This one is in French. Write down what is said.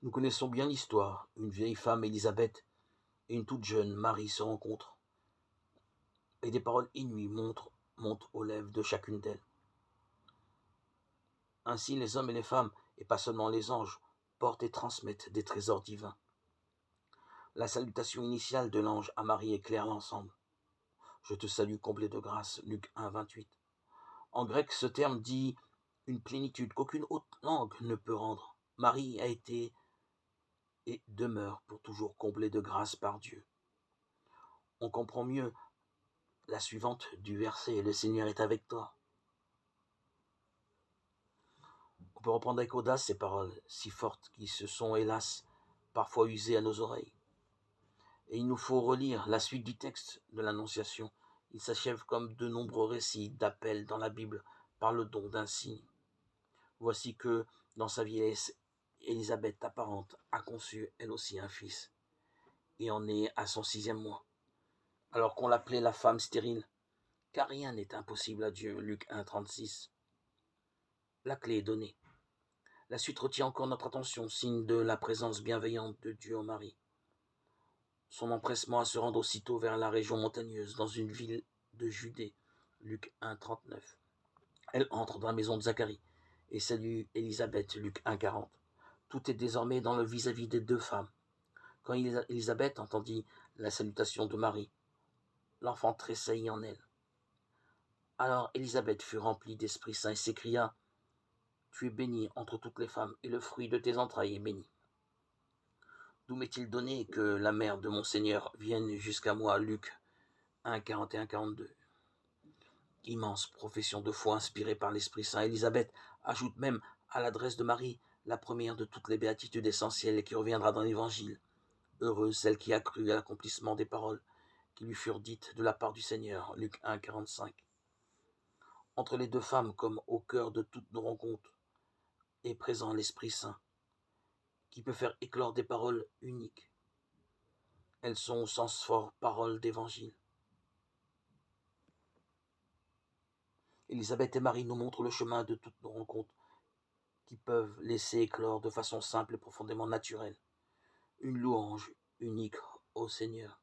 Nous connaissons bien l'histoire. Une vieille femme, Élisabeth, et une toute jeune, Marie, se rencontrent, et des paroles inouïes montent aux lèvres de chacune d'elles. Ainsi, les hommes et les femmes, et pas seulement les anges, portent et transmettent des trésors divins. La salutation initiale de l'ange à Marie éclaire l'ensemble. Je te salue, comblée de grâce, Luc 1, 28. En grec, ce terme dit une plénitude qu'aucune autre langue ne peut rendre. Marie a été et demeure pour toujours comblée de grâce par Dieu. On comprend mieux la suivante du verset, le Seigneur est avec toi. On peut reprendre avec audace ces paroles si fortes qui se sont, hélas, parfois usées à nos oreilles. Et il nous faut relire la suite du texte de l'Annonciation. Il s'achève comme de nombreux récits d'appels dans la Bible par le don d'un signe. Voici que, dans sa vieillesse, Élisabeth, ta parente, a conçu elle aussi un fils, et en est à son 6e mois, alors qu'on l'appelait la femme stérile, car rien n'est impossible à Dieu. Luc 1, 36. La clé est donnée. La suite retient encore notre attention, signe de la présence bienveillante de Dieu en Marie. Son empressement à se rendre aussitôt vers la région montagneuse, dans une ville de Judée. Luc 1, 39. Elle entre dans la maison de Zacharie et salue Élisabeth. Luc 1, 40. Tout est désormais dans le vis-à-vis des deux femmes. Quand Élisabeth entendit la salutation de Marie, l'enfant tressaillit en elle. Alors Élisabeth fut remplie d'Esprit Saint et s'écria : Tu es bénie entre toutes les femmes, et le fruit de tes entrailles est béni. D'où m'est-il donné que la mère de mon Seigneur vienne jusqu'à moi ? Luc 1, 41, 42. Immense profession de foi inspirée par l'Esprit Saint. Élisabeth ajoute même à l'adresse de Marie la première de toutes les béatitudes essentielles qui reviendra dans l'Évangile. Heureuse celle qui a cru à l'accomplissement des paroles qui lui furent dites de la part du Seigneur. Luc 1, 45. Entre les deux femmes, comme au cœur de toutes nos rencontres, est présent l'Esprit Saint, qui peut faire éclore des paroles uniques. Elles sont au sens fort paroles d'évangile. Élisabeth et Marie nous montrent le chemin de toutes nos rencontres, qui peuvent laisser éclore de façon simple et profondément naturelle une louange unique au Seigneur.